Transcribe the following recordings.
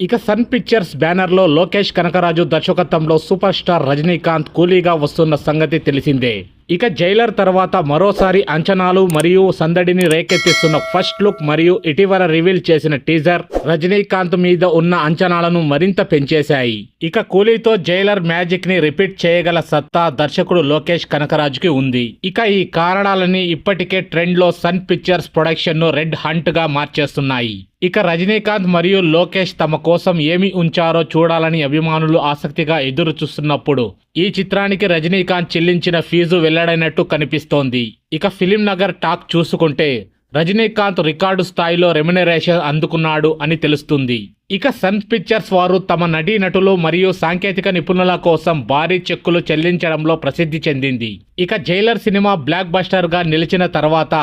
ఇక sun pictures banner లో లోకేష్ కనకరాజు దర్శకత్వంలో సూపర్ స్టార్ రజనీకాంత్ కూలీగా వస్తున్న సంగతి తెలిసిందే. ఇక జైలర్ తర్వాత మరోసారి అంచనాలు మరియు సందడిని రేకెత్తిస్తున్న ఫస్ట్ లుక్ మరియు ఇటీవల రివీల్ చేసిన టీజర్ రజనీకాంత్ మీద ఉన్న అంచనాలను మరింత పెంచేశాయి. ఇక కూలీతో జైలర్ మ్యాజిక్ ని రిపీట్ చేయగల సత్తా దర్శకుడు లోకేష్ కనకరాజుకి ఉంది. ఇక ఈ కారణాలని ఇప్పటికే ట్రెండ్ లో సన్ పిక్చర్స్ ప్రొడక్షన్ ను రెడ్ హంట్ గా మార్చేస్తున్నాయి. ఇక రజనీకాంత్ మరియు లోకేష్ తమ కోసం ఏమి ఉంచారో చూడాలని అభిమానులు ఆసక్తిగా ఎదురు చూస్తున్నప్పుడు ఈ చిత్రానికి రజనీకాంత్ చెల్లించిన ఫీజు వెల్లడైనట్టు కనిపిస్తోంది. ఇక ఫిలిం నగర్ టాక్ చూసుకుంటే రజనీకాంత్ రికార్డు స్థాయిలో రెమ్యునరేషన్ అందుకున్నాడు అని తెలుస్తుంది. ఇక సన్ పిక్చర్స్ వారు తమ నటీనటులు మరియు సాంకేతిక నిపుణుల కోసం భారీ చెక్కులు చెల్లించడంలో ప్రసిద్ధి చెందింది. ఇక జైలర్ సినిమా బ్లాక్ బస్టర్ గా నిలిచిన తర్వాత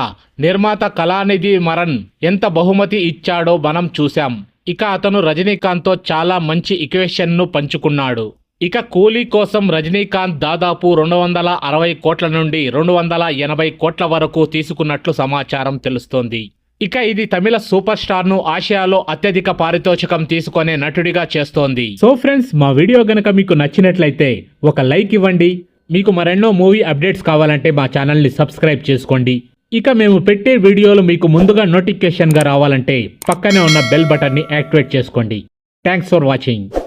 నిర్మాత కళానిధి మరన్ ఎంత బహుమతి ఇచ్చాడో మనం చూశాం. ఇక అతను రజనీకాంత్తో చాలా మంచి ఈక్వేషన్ ను పంచుకున్నాడు. ఇక కూలీ కోసం రజనీకాంత్ దాదాపు 260 కోట్ల నుండి 280 కోట్ల వరకు తీసుకున్నట్లు సమాచారం తెలుస్తోంది. ఇక ఇది తమిళ సూపర్ స్టార్ ను ఆసియాలో అత్యధిక పారితోషికం తీసుకునే నటుడిగా చేస్తోంది. సో ఫ్రెండ్స్, మా వీడియో గనక మీకు నచ్చినట్లయితే ఒక లైక్ ఇవ్వండి. మీకు మరెన్నో మూవీ అప్డేట్స్ కావాలంటే మా ఛానల్ని సబ్స్క్రైబ్ చేసుకోండి. ఇక మేము పెట్టే వీడియోలు మీకు ముందుగా నోటిఫికేషన్గా రావాలంటే పక్కనే ఉన్న బెల్ బటన్ని యాక్టివేట్ చేసుకోండి. Thanks for watching.